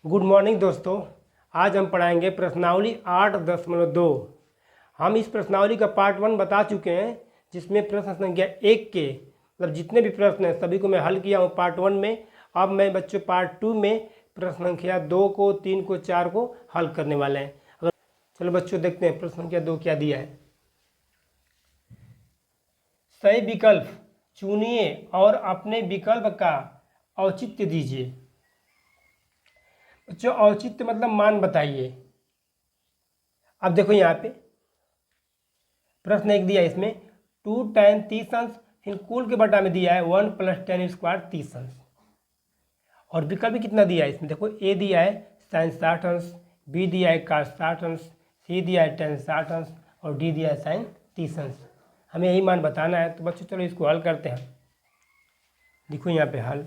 Good morning दोस्तों। आज हम पढ़ाएंगे प्रश्नावली 8.2। हम इस प्रश्नावली का पार्ट 1 बता चुके हैं, जिसमें प्रश्न संख्या 1 के मतलब जितने भी प्रश्न हैं सभी को मैं हल किया हूँ पार्ट 1 में। अब मैं बच्चों पार्ट 2 में प्रश्न संख्या 2 को, 3 को, 4 को हल करने वाले हैं। अगर चलो बच्चों देखते हैं प्रश्न संख्या 2 क्या दिया है। सही विकल्प चुनिए और अपने विकल्प का औचित्य दीजिए। बच्चों औचित्य मतलब मान बताइए। अब देखो यहाँ पे प्रश्न एक दिया है, इसमें 2 tan 30 अंश, फिर कुल के बटा में दिया है 1 + tan स्क्वायर 30 अंश। और विकल्प भी कितना दिया है इसमें देखो, ए दिया है sin 60 अंश, बी दिया है cos 60 अंश, सी दिया है tan 60 अंश और डी दिया है sin 30 अंश। हमें यही मान बताना है। तो बच्चों चलो इसको हल करते हैं। देखो यहाँ पे हल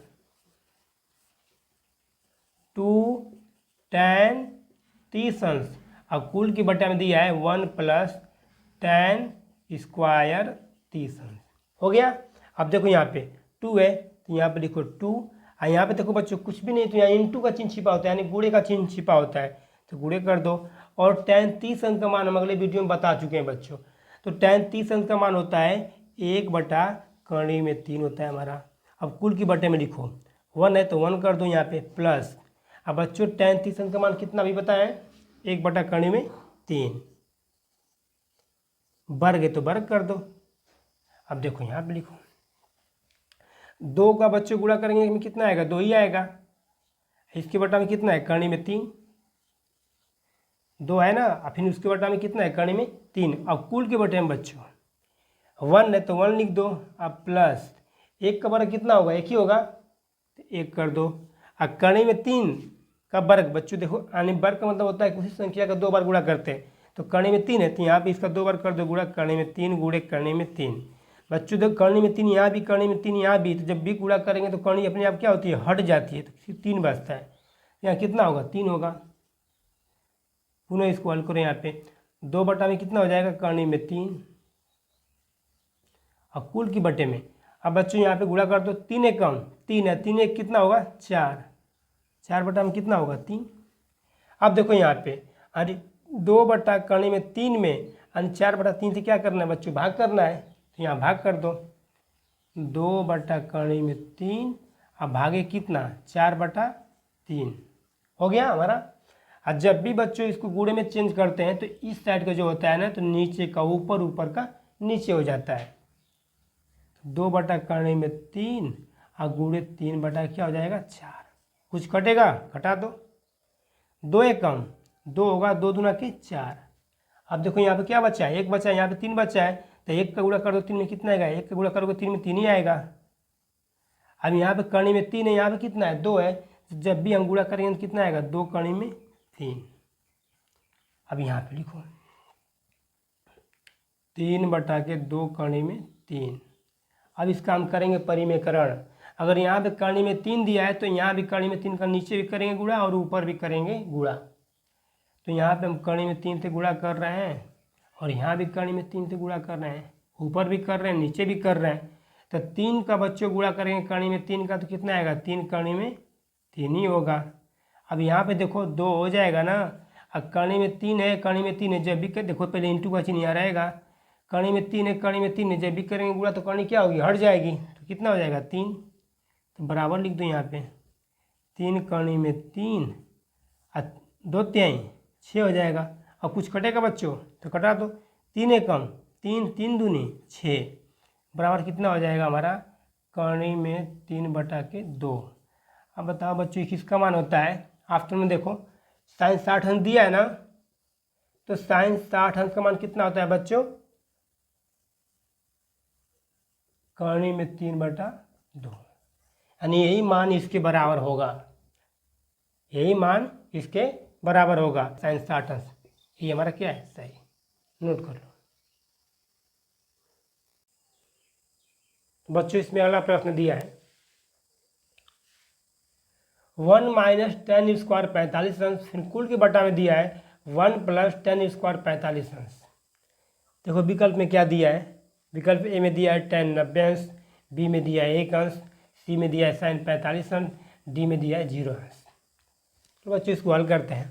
2 tan 30 अंश और कुल की बटा में दिया है 1 + tan स्क्वायर 30 अंश। हो गया। अब देखो यहाँ पे 2 है तो यहाँ पे लिखो 2, और यहाँ पे देखो बच्चों कुछ भी नहीं तो यहाँ इंटू का चिन्ह छिपा होता है, यानी गुणे का चिन्ह छिपा होता है, तो गुणे कर दो। और tan 30 अंश का मान हम अगले वीडियो में बता चुके हैं बच्चों। तो tan 30 अंश का मान होता है 1/3 होता है हमारा। अब कुल की बटे में लिखो 1 है तो 1 कर दो यहाँ पे प्लस। अब बच्चों tan 30 अंश का मान कितना भी बताया है, 1/3 वर्ग है तो वर्ग कर दो। अब देखो यहाँ पे लिखो 2 का बच्चों गुणा करेंगे में कितना आएगा, 2 ही आएगा। इसके बटा में कितना है, कर्ण में 3, 2 है ना। और फिर उसके बटा में कितना है, कर्ण में 3। अब कुल के बटे में बच्चों 1 है तो 1 लिख दो। अब प्लस 1 का वर्ग कितना होगा, 1 ही होगा तो 1 कर दो। और कर्ण में 3 का वर्ग बच्चों देखो, यानी वर्ग का मतलब होता है उसी संख्या का 2 बार गुणा करते हैं। तो कर्ण में 3 है तो यहाँ पे इसका 2 बार कर दो गुणा, कर्ण में 3 गुणे कर्ण में 3। बच्चों देखो कर्ण में 3 यहाँ भी, कर्ण में 3 यहाँ भी, तो जब भी गुणा करेंगे तो कर्ण अपने आप क्या होती है, हट जाती है, तो सिर्फ 3 बचता है। यहाँ कितना होगा, 3 होगा। पुनः इसको हल करो। यहाँ पे 2 बटा में कितना हो जाएगा, कर्ण में 3 और कुल की बटे में। अब बच्चों यहाँ पे गुणा कर दो, 3 एक कम 3 है, 3 एक कितना होगा 4, 4 बटा में कितना होगा 3। अब देखो यहाँ पे अरे 2 बटा कर्ण में 3 में यानी 4/3 से क्या करना है बच्चों, भाग करना है। तो यहाँ भाग कर दो, 2 बटा कर्ण में 3 अब भागे कितना 4/3 हो गया हमारा। और जब भी बच्चों इसको गुणे में चेंज करते हैं तो इस साइड का जो होता है ना, तो नीचे का ऊपर, ऊपर का नीचे हो जाता है। 2 बटा कर्ण में 3 और गुणे 3 बटा क्या हो जाएगा 4। कुछ कटेगा, घटा दो, 2 एक कम 2 होगा, 2 दूना के 4। अब देखो यहाँ पे क्या बचा है, 1 बचा है, यहाँ पे 3 बचा है, तो 1 का गुणा कर दो 3 में कितना आएगा, 1 का गुणा करोगे 3 में 3 ही आएगा। अब यहाँ पे कर्ण में 3 है, यहाँ पे कितना है 2 है, तो जब भी हम गुणा करेंगे तो कितना आएगा, 2 कर्ण में 3। अब यहाँ पे लिखो 3/2 कर्ण में 3। अब इसका हम करेंगे परिमेयकरण। अगर यहाँ पे कर्ण में 3 दिया है तो यहाँ भी कर्ण में 3 का नीचे भी करेंगे गुणा और ऊपर भी करेंगे गुणा। तो यहाँ पे हम कर्ण में 3 से गुणा कर रहे हैं और यहाँ भी कर्ण में 3 से गुणा कर रहे हैं, ऊपर भी कर रहे हैं नीचे भी कर रहे हैं। तो 3 का बच्चों गुणा करेंगे कर्ण में 3 का तो कितना आएगा, 3 कर्ण में 3 ही होगा। अब यहाँ पे देखो 2 हो जाएगा ना। अब कर्ण में 3 है, कर्ण में 3 है, जब भी कर देखो पहले इंटू का चिन्ह यहाँ रहेगा, कर्ण में 3 है, कर्ण में 3 है, जब भी करेंगे गुणा तो कर्ण क्या होगी, हट जाएगी, तो कितना हो जाएगा 3। तो बराबर लिख दो यहाँ पे 3 कर्ण में 3 और 2 तिहाई 6 हो जाएगा। और कुछ कटेगा बच्चों तो कटा दो, 3 एक कम 3, 3 दूनी 6 बराबर कितना हो जाएगा हमारा, कर्ण में 3/2। अब बताओ बच्चों किसका मान होता है। आफ्टर में देखो sin 60 अंश दिया है ना, तो sin 60 अंश का मान कितना होता है बच्चों, कर्ण में 3/2, यानी यही मान इसके बराबर होगा, यही मान इसके बराबर होगा sin 60 अंश। ये हमारा क्या है, सही, नोट कर लो। बच्चों इसमें अगला प्रश्न दिया है 1 - tan स्क्वायर 45 अंश, फिर कुल के बटा में दिया है 1 + tan स्क्वायर 45 अंश। देखो विकल्प में क्या दिया है, विकल्प ए में दिया है tan 90 अंश, बी में दिया है 1 अंश, सी में दिया है sin 45 अंश, डी में दिया है 0 अंश। तो बच्चों इसको हल करते हैं।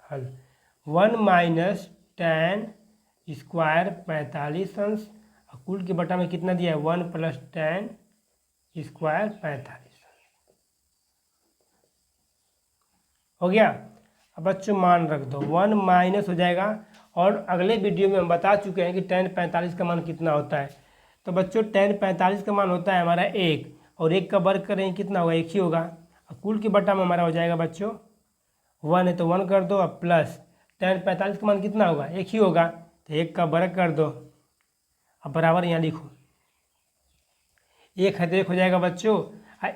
हल 1 माइनस टेन स्क्वायर 45 अंश, कुल के बटा में कितना दिया है 1 प्लस टेन स्क्वायर 45 हो गया। अब बच्चों मान रख दो, 1 माइनस हो जाएगा, और अगले वीडियो में हम बता चुके हैं कि टेन 45 का मान कितना होता है। तो बच्चों टेन 45 का मान होता है हमारा 1, और 1 का वर्ग करेंगे कितना होगा 1 ही होगा। अब कुल के बटा में हमारा हो जाएगा बच्चों 1 है तो 1 कर दो, अब प्लस टेन 45 का मान कितना होगा 1 ही होगा, तो 1 का वर्ग कर दो, अब बराबर यहाँ लिखो, 1 है तो 1 हो जाएगा बच्चों,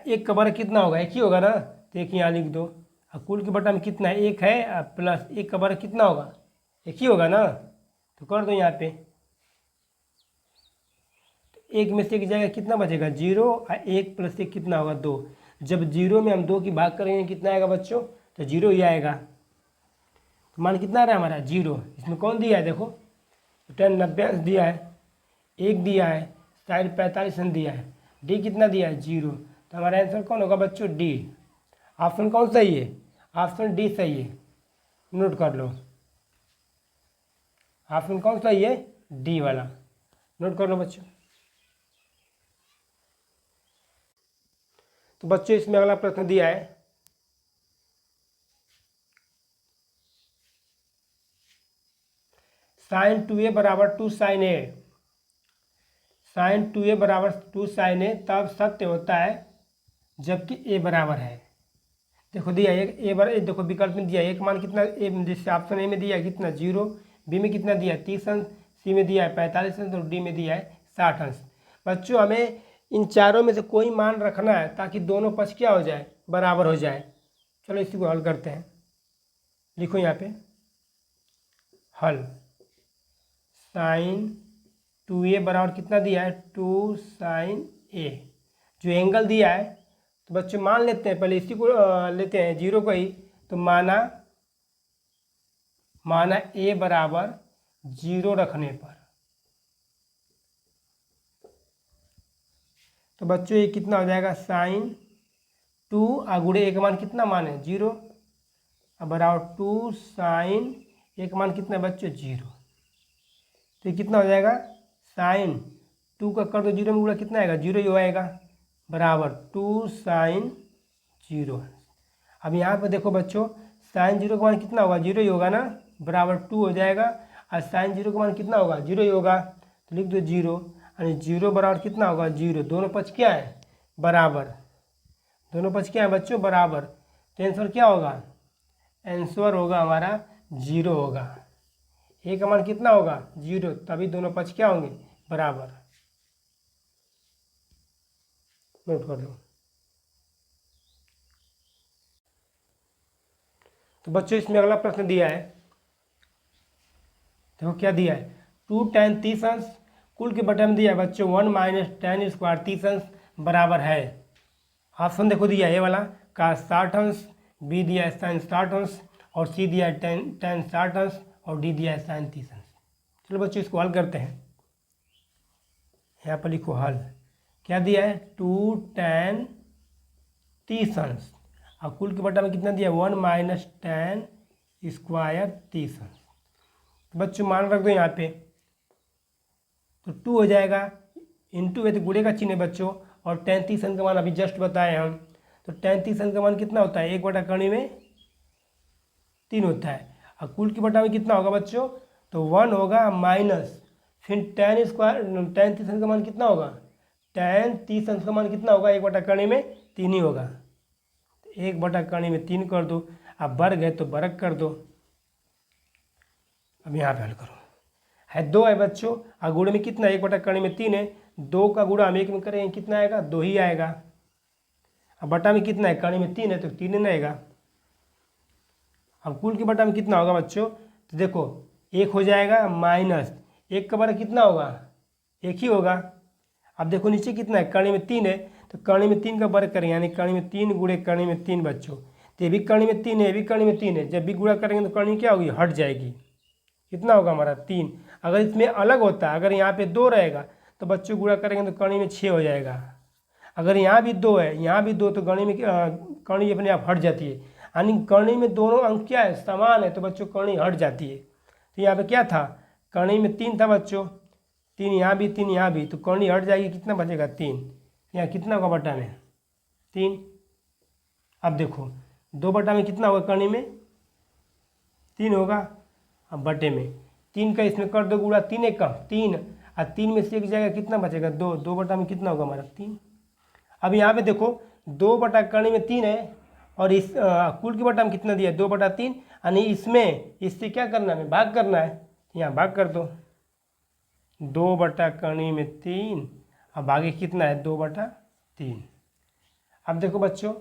1 का वर्ग कितना होगा 1 ही होगा ना, तो 1 यहाँ लिख दो। अब कुल के बटा में कितना है 1 है, प्लस 1 का वर्ग कितना होगा 1 ही होगा ना, तो कर दो यहाँ पे। तो 1 में से 1 जाएगा कितना बचेगा 0, और 1 प्लस 1 कितना होगा 2। जब 0 में हम 2 की भाग करेंगे कितना आएगा बच्चों, तो 0 ही आएगा। तो मान कितना आ रहा है हमारा 0। इसमें कौन दिया है देखो, टेन 90 अंश दिया है, 1 दिया है, साइड 45 अंश दिया है, डी कितना दिया है 0। तो हमारा आंसर कौन होगा बच्चों डी। ऑप्शन कौन सही है, ऑप्शन डी सही है, नोट कर लो। ऑप्शन कौन सही है डी वाला, नोट कर लो बच्चों। तो बच्चों इसमें अगला प्रश्न दिया है, साइन 2a बराबर 2 साइन ए, साइन 2a बराबर 2 साइन ए तब सत्य होता है जबकि a बराबर है। देखो दिया ए बराबर, देखो विकल्प में दिया एक मान कितना, ए जैसे ऑप्शन ए में दिया कितना 0, बी में कितना दिया 30 अंश, सी में दिया है 45 अंश, और डी में दिया है 60 अंश। बच्चों हमें इन चारों में से कोई मान रखना है ताकि दोनों पक्ष क्या हो जाए बराबर हो जाए। चलो इसी को हल करते हैं, लिखो यहाँ पे हल, साइन 2a बराबर कितना दिया है 2 साइन ए, जो एंगल दिया है तो बच्चों मान लेते हैं, पहले इसी को लेते हैं 0 को ही, तो माना a बराबर 0 रखने पर, तो बच्चों ये कितना हो जाएगा साइन 2 गुणे एक मान कितना मान है 0, अब बराबर 2 साइन एक मान कितना है बच्चों 0, तो ये कितना हो जाएगा साइन 2 का कर दो 0 में गुणा कितना आएगा 0 ही आएगा, बराबर 2 साइन 0। अब यहाँ पर देखो बच्चों साइन 0 का मान कितना होगा 0 ही होगा ना, बराबर 2 हो जाएगा, और साइन 0 का मान कितना होगा 0 ही होगा, तो लिख दो 0, यानी 0 बराबर कितना होगा 0, दोनों पक्ष क्या है बराबर, दोनों पक्ष क्या है बच्चों बराबर, तो आंसर क्या होगा, आंसर होगा हमारा 0 होगा, ए का मान कितना होगा 0, तभी दोनों पक्ष क्या होंगे बराबर, नोट कर लो। तो बच्चों इसमें अगला प्रश्न दिया है, देखो क्या दिया है 2 tan 30 अंश, कुल के बटे में दिया है बच्चों 1 माइनस टेन स्क्वायर 30 अंश बराबर है। ऑप्शन देखो दिया ए वाला का 60 अंश, बी दिया है साइन 60 अंश, और सी दिया है टेन 60 अंश, और डी दिया है साइन 30 अंश। चलो बच्चों इसको हल करते हैं, यहाँ पर लिखो हल, क्या दिया है 2 tan 30 अंश, और कुल के बटा में कितना दिया 1 माइनस टेन स्क्वायर 30 अंश। तो बच्चों मान रख दो यहाँ पे, तो 2 हो जाएगा, इंटू है तो गुणे का चिन्ह है बच्चों, और tan 30 अंश का मान अभी जस्ट बताए हम, तो tan 30 अंश का मान कितना होता है 1 बटा कड़ी में 3 होता है, और कुल की बटा में कितना होगा बच्चों, तो 1 होगा माइनस फिर tan स्क्वायर, tan 30 अंश का मान कितना होगा, tan 30 अंश का मान कितना होगा 1 बटा कड़ी में 3 ही होगा, 1 बटा कड़ी में 3 कर दो, अब वर्ग है तो वर्ग कर दो। अब यहाँ पे हल करो, है 2 है बच्चों, और गुणे में कितना 1 बटा कड़ी में 3 है, 2 का गुणा हम 1 में करेंगे कितना आएगा 2 ही आएगा, अब बटा में कितना है कड़ी में 3 है तो 3 नहीं आएगा। अब कुल के बटा में कितना होगा बच्चों, तो देखो 1 हो जाएगा माइनस 1 का बटा कितना होगा 1 ही होगा। अब देखो नीचे कितना है कड़ी में 3 है, तो कड़ी में 3 का वर्ग करेंगे, यानी कड़ी में 3 गुणे कड़ी में 3 बच्चों, तो ये भी कड़ी में 3 है, ये भी कड़ी में 3 है, जब भी गुणा करेंगे तो कड़ी क्या होगी हट जाएगी, कितना होगा हमारा 3। अगर इसमें अलग होता, अगर यहाँ पे 2 रहेगा तो बच्चों गुणा करेंगे तो कड़ी में 6 हो जाएगा, अगर यहाँ भी 2 है, यहाँ भी 2, तो गणी में कणी अपने आप हट जाती है, यानी कणी में दोनों अंक क्या है, समान है, तो बच्चों कणी हट जाती है। तो यहाँ पे क्या था, कणी में 3 था बच्चों, 3 यहाँ भी 3 यहाँ भी, तो कणी हट जाएगी, कितना बचेगा 3। यहाँ कितना होगा बटा में 3। अब देखो 2 बटा में कितना होगा, कणी में 3 होगा। अब बटे में 3 का इसमें कर दो गुणा, 3 एक कम 3, और 3 में से एक जाएगा, कितना बचेगा 2। 2 बटा में कितना होगा हमारा 3। अब यहाँ पे देखो 2 बटा कणी में 3 है, और इस कुल के बटा में कितना दिया है 2 बटा 3, यानी इसमें इससे क्या करना है, भाग करना है, यहाँ भाग कर दो। 2 बटा कणी में 3, अब आगे कितना है 2 बटा 3। अब देखो बच्चों,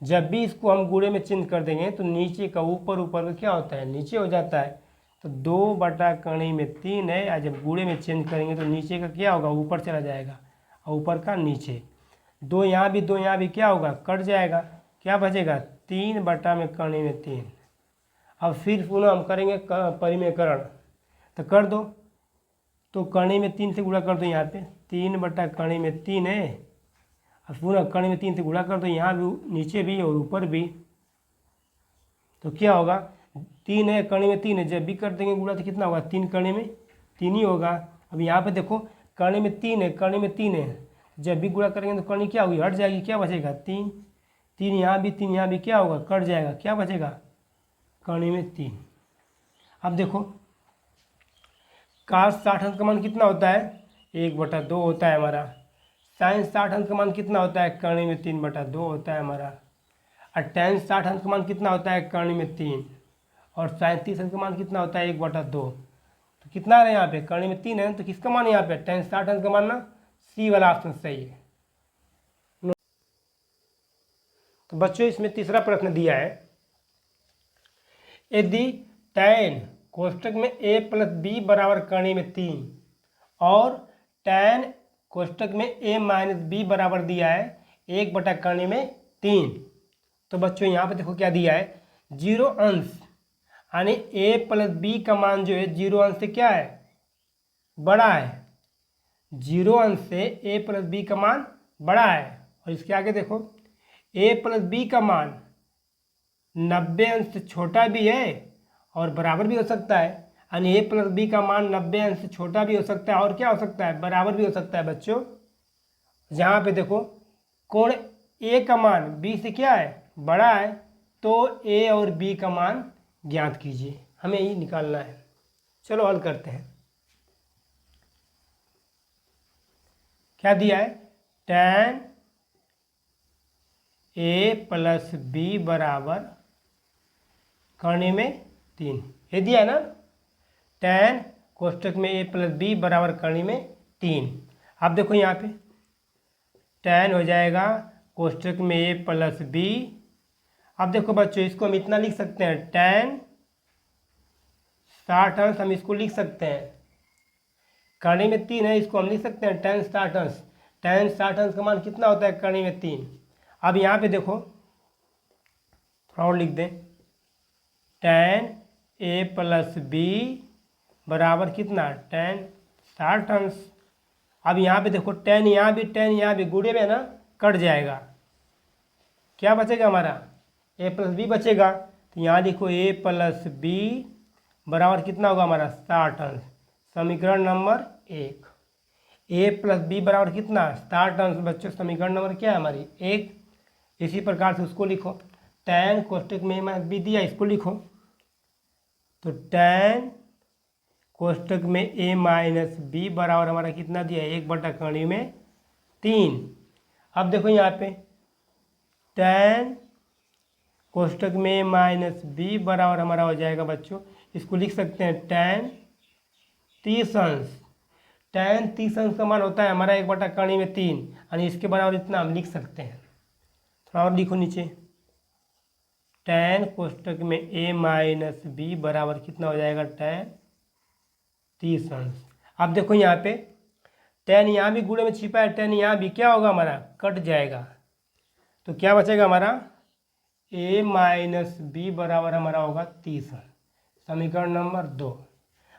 जब भी इसको हम गुणे में चेंज कर देंगे तो नीचे का ऊपर, ऊपर का क्या होता है, नीचे हो जाता है। तो 2 बटा कणी में 3 है, और जब गुणे में चेंज करेंगे तो नीचे का क्या होगा, ऊपर चला जाएगा, और ऊपर का नीचे। 2 यहाँ भी 2 यहाँ भी क्या होगा, कट जाएगा, क्या बचेगा 3 बटा में कणी में 3। अब फिर पुनः हम करेंगे परिमेयकरण, तो कर दो, तो कणी में 3 से गुणा कर दो, यहाँ पे 3 बटा कणी में 3 है, और पुनः कणी में 3 से गुणा कर दो, यहाँ भी नीचे भी और ऊपर भी, तो क्या होगा 3 है, कणी में 3 है, जब भी कर देंगे गुणा तो कितना होगा 3 कणी में 3 ही होगा। अब यहाँ पे देखो कणी में 3 है, कणी में 3 है, जब भी गुणा करेंगे तो कणी क्या होगी, हट जाएगी, क्या बचेगा 3। 3 यहाँ भी 3 यहाँ भी क्या होगा, कट जाएगा, क्या बचेगा कणी में 3। अब देखो cos 60 अंश का मान कितना होता है, 1/2 होता है हमारा। sin 60 अंश का मान कितना होता है, कणी में 3/2 होता है हमारा। और tan 60 अंश का मान कितना होता है, कणी में 3। और sin 30 अंश का मान कितना होता है, 1/2। तो कितना है यहाँ पे, कणी में 3 है, तो किसका मान है यहाँ पे, tan 60 अंश का मान ना, सी वाला ऑप्शन सही है। तो बच्चों इसमें तीसरा प्रश्न दिया है, यदि tan कोष्टक में a प्लस बी बराबर कणी में 3 और tan कोष्टक में a माइनस बी बराबर दिया है 1 बटा कणी में 3, तो बच्चों यहाँ पे देखो क्या दिया है, 0 अंश, यानी a प्लस बी का मान जो है 0 अंश से क्या है, बड़ा है। 0 अंश से a प्लस बी का मान बड़ा है। और इसके आगे देखो a प्लस बी का मान 90 अंश से छोटा भी है और बराबर भी हो सकता है, यानी a प्लस बी का मान 90 अंश से छोटा भी हो सकता है और क्या हो सकता है, बराबर भी हो सकता है। बच्चों जहाँ पे देखो कोण a का मान b से क्या है, बड़ा है, तो a और b का मान ज्ञात कीजिए, हमें ये निकालना है। चलो हल करते हैं। क्या दिया है, tan a प्लस बी बराबर कणी में 3, ये दिया है ना, tan कोष्टक में a प्लस बी बराबर कणी में 3। अब देखो यहाँ पे tan हो जाएगा कोष्टक में a प्लस बी। अब देखो बच्चों इसको हम इतना लिख सकते हैं, tan 60 अंश हम इसको लिख सकते हैं, कणी में 3 है, इसको हम लिख सकते हैं tan 60 अंश। tan 60 अंश का मान कितना होता है, कणी में 3। अब यहाँ पे देखो थोड़ा और लिख दें, tan a प्लस बी बराबर कितना, tan 60 अंश। अब यहाँ पे देखो tan यहाँ भी गुणे में है ना, कट जाएगा, क्या बचेगा हमारा, a प्लस बी बचेगा। तो यहाँ लिखो a प्लस बी बराबर कितना होगा हमारा 60 अंश। समीकरण नंबर 1, a प्लस बी बराबर कितना 60 अंश। बच्चों समीकरण नंबर क्या है हमारी 1। इसी प्रकार से उसको लिखो, tan कोष्टक में a माइनस बी दिया, इसको लिखो, तो tan कोष्टक में a माइनस बी बराबर हमारा कितना दिया है, 1 बटा कणी में 3। अब देखो यहाँ पे tan कोष्टक में a माइनस बी बराबर हमारा हो जाएगा बच्चों, इसको लिख सकते हैं tan 30 अंश। tan 30 अंश का मान होता है हमारा 1 बटा कणी में 3, यानी इसके बराबर इतना हम लिख सकते हैं। थोड़ा और लिखो नीचे, tan कोष्टक में a माइनस बी बराबर कितना हो जाएगा, tan 30 अंश। अब देखो यहाँ पे tan यहाँ भी गुणे में छिपा है, tan यहाँ भी क्या होगा हमारा, कट जाएगा, तो क्या बचेगा हमारा a माइनस बी बराबर हमारा होगा 30 अंश। समीकरण नंबर 2।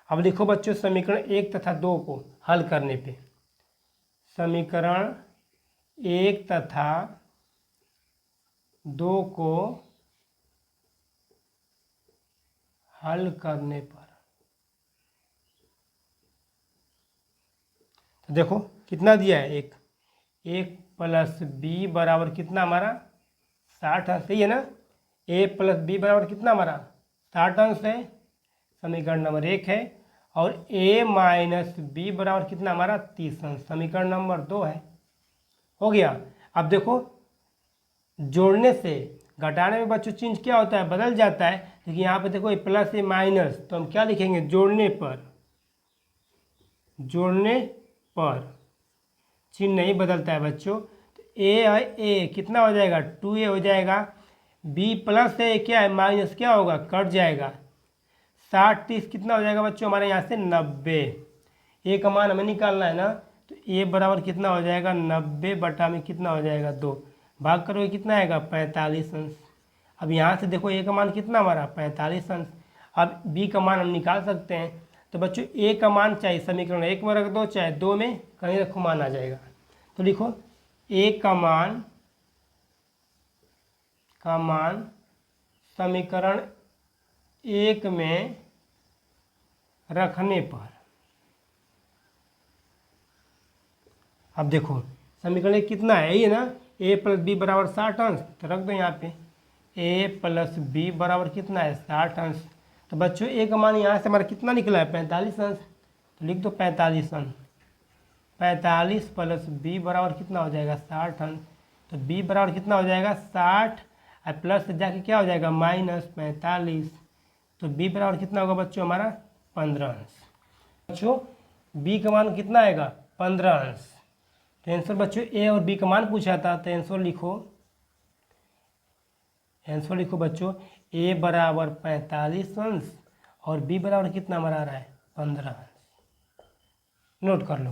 अब लिखो बच्चों समीकरण 1 तथा 2 को हल करने पे, समीकरण 1 तथा 2 को हल करने पर, तो देखो कितना दिया है, 1 प्लस बी बराबर कितना हमारा 60 अंश, सही है ना। ए प्लस बी बराबर कितना हमारा 60 अंश है, समीकरण नंबर 1 है। और ए माइनस बी बराबर कितना हमारा 30 अंश, समीकरण नंबर 2 है। हो गया। अब देखो जोड़ने से घटाने में बच्चों चिन्ह क्या होता है, बदल जाता है। लेकिन यहाँ पे देखो ये प्लस ये माइनस, तो हम क्या लिखेंगे, जोड़ने पर, जोड़ने पर चिन्ह नहीं बदलता है बच्चों। तो ए कितना हो जाएगा 2a हो जाएगा, b प्लस है क्या है माइनस क्या होगा, कट जाएगा। 60 30 कितना हो जाएगा बच्चों हमारे यहाँ से 90। ए का मान हमें निकालना है ना, तो ए बराबर कितना हो जाएगा 90 बटा में कितना हो जाएगा 2, भाग करोगे कितना आएगा 45 अंश। अब यहाँ से देखो ए का मान कितना हमारा 45 अंश। अब बी का मान हम निकाल सकते हैं। तो बच्चों ए का मान चाहे समीकरण 1 में रख दो चाहे 2 में, कहीं रखो मान आ जाएगा। तो लिखो ए का मान समीकरण 1 में रखने पर, अब देखो समीकरण 1 कितना है, ये ना ए प्लस बी बराबर 60 अंश, तो रख दो यहाँ पे ए प्लस बी बराबर कितना है 60 अंश। तो बच्चों ए का मान यहाँ से हमारा कितना निकला है 45 अंश, तो लिख दो 45 अंश। 45 प्लस बी बराबर कितना हो जाएगा 60 अंश, तो बी बराबर कितना हो जाएगा 60 और प्लस से जाके क्या हो जाएगा माइनस 45, तो बी बराबर कितना होगा बच्चों हमारा 15 अंश। बच्चों बी का मान कितना आएगा 15 अंश। तो आंसर बच्चों ए और बी का मान पूछा था, तो आंसर लिखो बच्चों ए बराबर 45 अंश और बी बराबर कितना हमारा आ रहा है 15 अंश। नोट कर लो।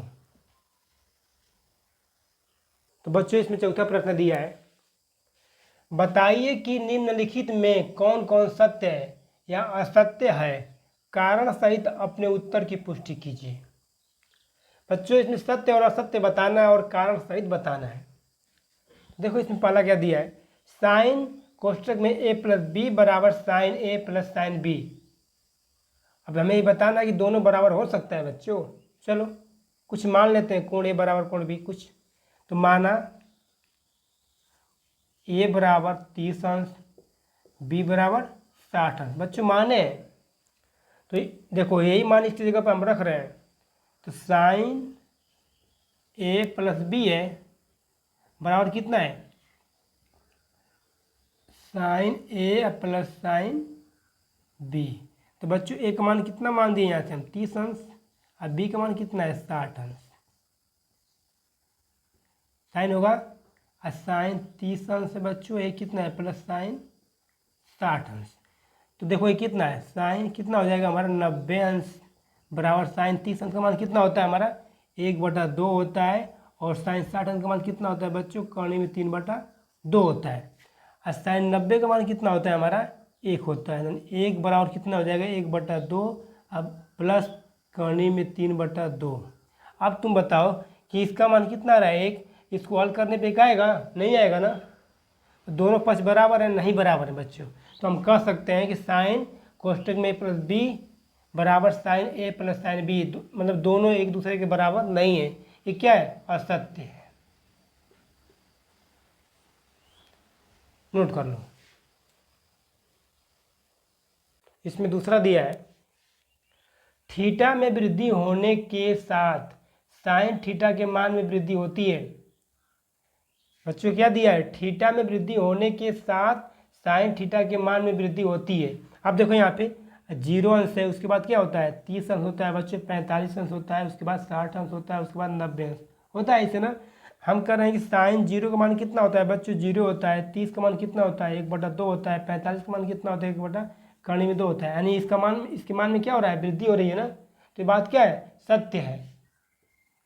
तो बच्चों इसमें चौथा प्रश्न दिया है, बताइए कि निम्नलिखित में कौन कौन सत्य या असत्य है, कारण सहित अपने उत्तर की पुष्टि कीजिए। बच्चों इसमें सत्य और असत्य बताना है और कारण सहित बताना है। देखो इसमें पहला क्या दिया है, साइन कोष्टक में ए प्लस बी बराबर साइन ए प्लस साइन बी। अब हमें ये बताना है कि दोनों बराबर हो सकता है बच्चों। चलो कुछ मान लेते हैं, कोण ए बराबर कोण बी कुछ, तो माना ए बराबर 30 अंश बी बराबर 60 अंश। बच्चों माने, तो देखो यही मान इसकी जगह पर हम रख रहे हैं, तो साइन ए प्लस बी है बराबर कितना है साइन ए प्लस साइन बी। तो बच्चों ए का मान कितना मान दिए यहाँ से हम 30 अंश, और बी का मान कितना है 60 अंश। साइन होगा और साइन 30 अंश से बच्चों ए कितना है प्लस साइन 60 अंश। तो देखो ये कितना है, साइन कितना हो जाएगा हमारा 90 अंश बराबर साइन 30 अंश का मान कितना होता है हमारा 1/2 होता है, और साइन 60 अंश का मान कितना होता है बच्चों कर्ण में 3/2 होता है। और साइन 90 का मान कितना होता है हमारा 1 होता है, 1 बराबर कितना हो जाएगा 1/2, अब प्लस कर्ण में 3/2। अब तुम बताओ कि इसका मान कितना आ रहा है 1, इसको हल करने पे आएगा नहीं आएगा ना, दोनों पक्ष बराबर है नहीं बराबर है बच्चों। तो हम कह सकते हैं कि साइन कोष्टक में ए प्लस बी बराबर साइन ए प्लस साइन बी, मतलब दोनों एक दूसरे के बराबर नहीं है, ये क्या है असत्य है। नोट कर लो। इसमें दूसरा दिया है, थीटा में वृद्धि होने के साथ साइन थीटा के मान में वृद्धि होती है। बच्चों क्या दिया है, थीटा में वृद्धि होने के साथ साइन थीटा के मान में वृद्धि होती है। अब देखो यहाँ पे 0 अंश है, उसके बाद क्या होता है 30 अंश होता है बच्चों, 45 अंश होता है, उसके बाद 60 अंश होता है, उसके बाद 90 अंश होता है। ऐसे ना हम कर रहे हैं कि साइन 0 का मान कितना होता है बच्चों 0 होता है, 30 का मान कितना होता है 1/2 होता है, 45 का मान कितना होता है 1/2 होता है, यानी इसका मान इसके मान में क्या हो रहा है वृद्धि हो रही है ना। तो ये बात क्या है सत्य है।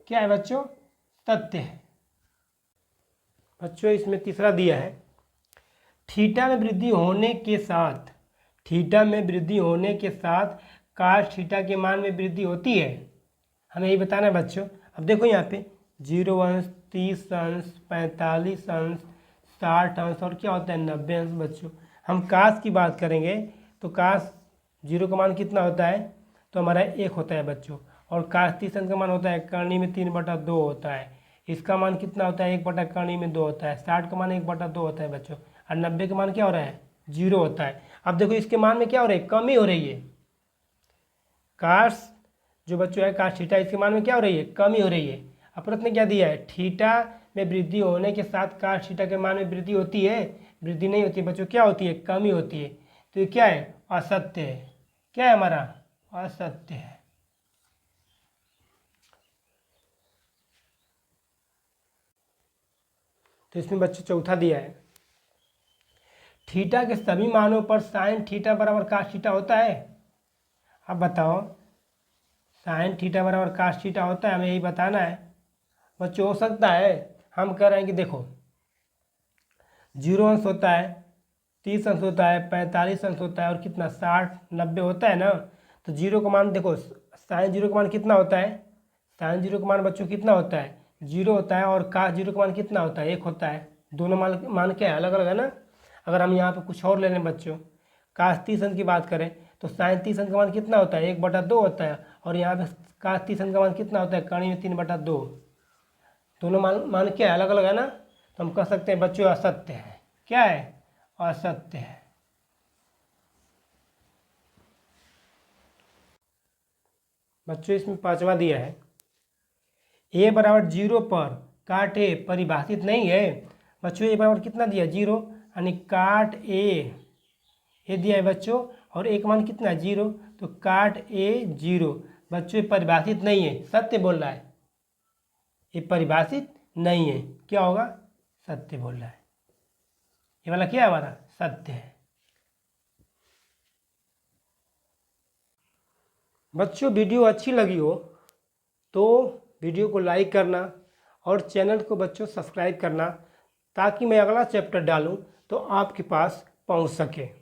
क्या है बच्चों सत्य है। बच्चों इसमें तीसरा दिया है, थीटा में वृद्धि होने के साथ, थीटा में वृद्धि होने के साथ काश थीटा के मान में वृद्धि होती है, हमें यही बताना है बच्चों। अब देखो यहाँ पे 0 अंश 30 अंश, 45 अंश, 60 अंश और क्या होता है 90 अंश। बच्चों हम काश की बात करेंगे तो काश 0 का मान कितना होता है, तो हमारा 1 होता है बच्चों। और काश 30 अंश का मान होता है करनी में 3/2 होता है। इसका मान कितना होता है 1/करनी में 2 होता है। 60 का मान 1/2 होता है बच्चों। और 90 का मान क्या हो रहा है 0 होता है। अब देखो इसके मान में क्या हो रहा है, कमी हो रही है। काश जो बच्चों है काश थीटा, इसके मान में क्या हो रही है, कमी हो रही है। अब प्रश्न ने क्या दिया है, थीटा में वृद्धि होने के साथ काश थीटा के मान में वृद्धि होती है, वृद्धि नहीं होती है बच्चों, क्या होती है, कमी होती है। तो ये क्या है, असत्य है। क्या है हमारा, असत्य है। तो इसमें बच्चों चौथा दिया है, थीटा के सभी मानों पर साइन थीटा बराबर काश थीटा होता है। अब बताओ साइन थीटा बराबर काश थीटा होता है, हमें यही बताना है बच्चों। हो सकता है हम कह रहे हैं कि देखो 0 अंश होता है, 30 अंश होता है, 45 अंश होता है और कितना 60 90 होता है ना। तो 0 का मान देखो, साइन 0 का मान कितना होता है, साइन 0 का मान बच्चों कितना होता है 0 होता है। और काश 0 का मान कितना होता है 1 होता है। दोनों मान क्या है, अलग अलग है ना। अगर हम यहाँ पे कुछ और ले लें बच्चों, काश 30 अंश की बात करें तो साइन 30 अंश का मान कितना होता है 1/2 होता है। और यहाँ पे काश 30 अंश का मान कितना होता है करनी में 3/2। दोनों मान क्या है, अलग अलग है ना। तो हम कह सकते हैं बच्चों असत्य है। क्या है, असत्य है। बच्चों इसमें पांचवा दिया है, a बराबर 0 पर काट ए परिभाषित नहीं है। बच्चों a बराबर कितना दिया 0, यानी काट ए दिया है बच्चों। और एक मान कितना है 0, तो काट ए 0। बच्चों ये परिभाषित नहीं है, सत्य बोल रहा है। ये परिभाषित नहीं है, क्या होगा, सत्य बोल रहा है। ये वाला क्या है हमारा, सत्य है। बच्चों वीडियो अच्छी लगी हो तो वीडियो को लाइक करना और चैनल को बच्चों सब्सक्राइब करना, ताकि मैं अगला चैप्टर डालूं तो आपके पास पहुंच सके।